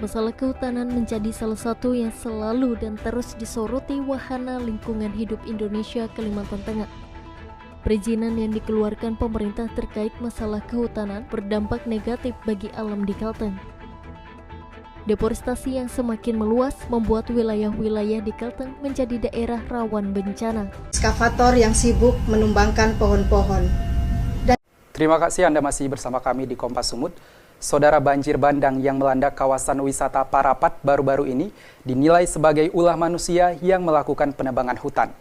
Masalah kehutanan menjadi salah satu yang selalu dan terus disoroti Wahana Lingkungan Hidup Indonesia Kalimantan Tengah. Perizinan yang dikeluarkan pemerintah terkait masalah kehutanan berdampak negatif bagi alam di Kalteng. Deforestasi yang semakin meluas membuat wilayah-wilayah di Kalteng menjadi daerah rawan bencana. Ekskavator yang sibuk menumbangkan pohon-pohon. Terima kasih Anda masih bersama kami di Kompas Sumut. Saudara, banjir bandang yang melanda kawasan wisata Parapat baru-baru ini dinilai sebagai ulah manusia yang melakukan penebangan hutan.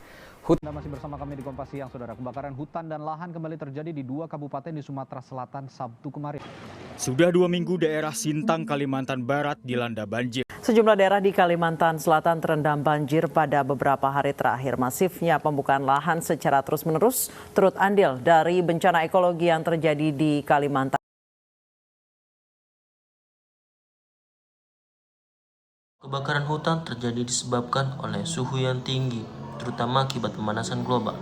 Anda masih bersama kami di Kompas Siang, Saudara. Kebakaran hutan dan lahan kembali terjadi di 2 kabupaten di Sumatera Selatan Sabtu kemarin. Sudah 2 minggu daerah Sintang, Kalimantan Barat dilanda banjir. Sejumlah daerah di Kalimantan Selatan terendam banjir pada beberapa hari terakhir. Masifnya pembukaan lahan secara terus-menerus turut andil dari bencana ekologi yang terjadi di Kalimantan. Kebakaran hutan terjadi disebabkan oleh suhu yang tinggi, terutama akibat pemanasan global.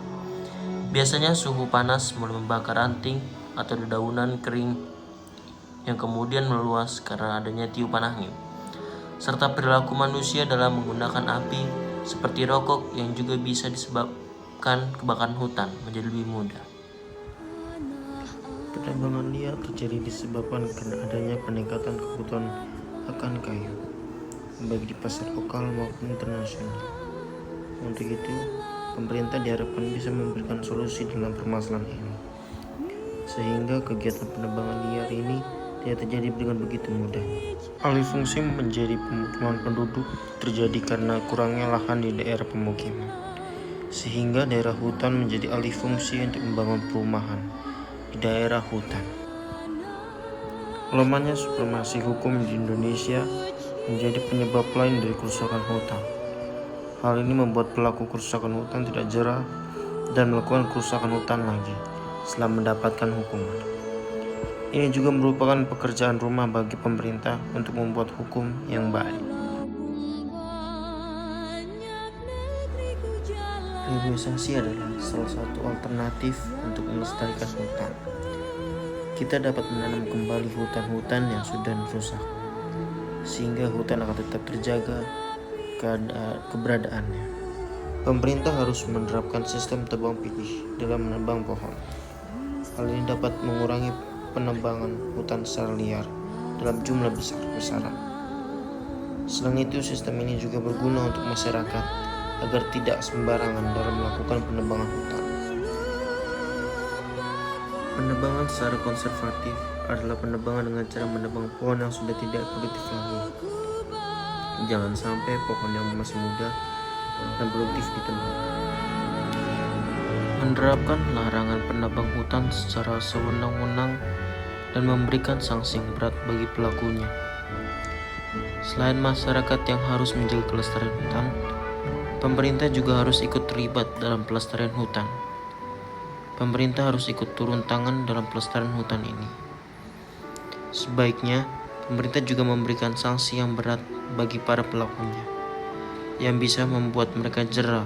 Biasanya suhu panas mulai membakar ranting atau dedaunan kering yang kemudian meluas karena adanya tiupan angin, serta perilaku manusia dalam menggunakan api seperti rokok yang juga bisa disebabkan kebakaran hutan menjadi lebih mudah. Penebangan liar terjadi disebabkan karena adanya peningkatan kebutuhan akan kayu, baik di pasar lokal maupun internasional. Untuk itu, pemerintah diharapkan bisa memberikan solusi dalam permasalahan ini, sehingga kegiatan penebangan liar ini tidak terjadi dengan begitu mudah. Alih fungsi menjadi pemukiman penduduk terjadi karena kurangnya lahan di daerah pemukiman, sehingga daerah hutan menjadi alih fungsi untuk membangun perumahan di daerah hutan. Lemahnya supremasi hukum di Indonesia menjadi penyebab lain dari kerusakan hutan. Hal ini membuat pelaku kerusakan hutan tidak jera dan melakukan kerusakan hutan lagi setelah mendapatkan hukuman. Ini juga merupakan pekerjaan rumah bagi pemerintah untuk membuat hukum yang baik. Reboisasi adalah salah satu alternatif untuk melestarikan hutan. Kita dapat menanam kembali hutan-hutan yang sudah rusak, sehingga hutan akan tetap terjaga keberadaannya. Pemerintah harus menerapkan sistem tebang pilih dalam menebang pohon. Hal ini dapat mengurangi penebangan hutan secara liar dalam jumlah besar-besaran. Selain itu, sistem ini juga berguna untuk masyarakat agar tidak sembarangan dalam melakukan penebangan hutan. Penebangan secara konservatif adalah penebangan dengan cara menebang pohon yang sudah tidak produktif lagi. Jangan sampai pohon yang masih muda dan produktif ditebang. Menerapkan larangan penebang hutan secara sewenang-wenang dan memberikan sanksi yang berat bagi pelakunya. Selain masyarakat yang harus menjaga kelestarian hutan, pemerintah juga harus ikut terlibat dalam pelestarian hutan. Pemerintah harus ikut turun tangan dalam pelestarian hutan ini. Sebaiknya, pemerintah juga memberikan sanksi yang berat bagi para pelakunya, yang bisa membuat mereka jera